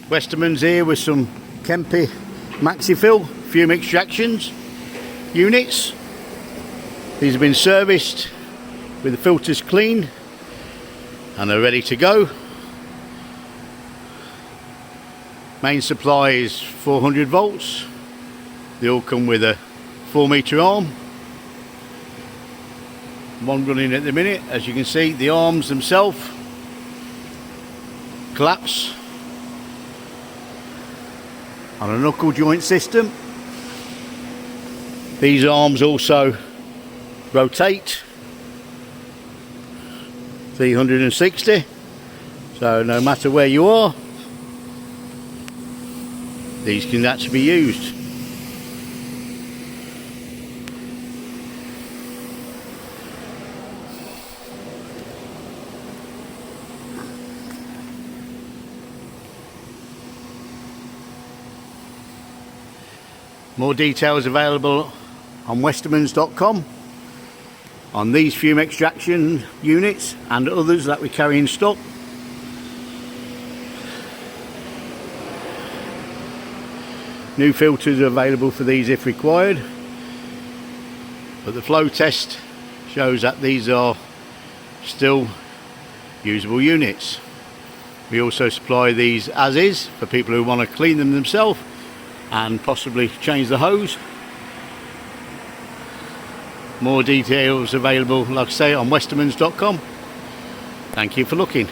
Westermans here with some Kemper MaxiFil fume extractions units. These have been serviced with the filters cleaned and are ready to go. Main supply is 400 volts. They all come with a 4-meter arm. One running at the minute. As you can see, the arms themselves collapse on a knuckle joint system. These arms also rotate 360, so no matter where you are, these can actually be used. More details available on westermans.com on these fume extraction units and others that we carry in stock. New filters are available for these if required, but the flow test shows that these are still usable units. We also supply these as is for people who want to clean them themselves and possibly change the hose. More details available, like I say, on westermans.com. Thank you for looking.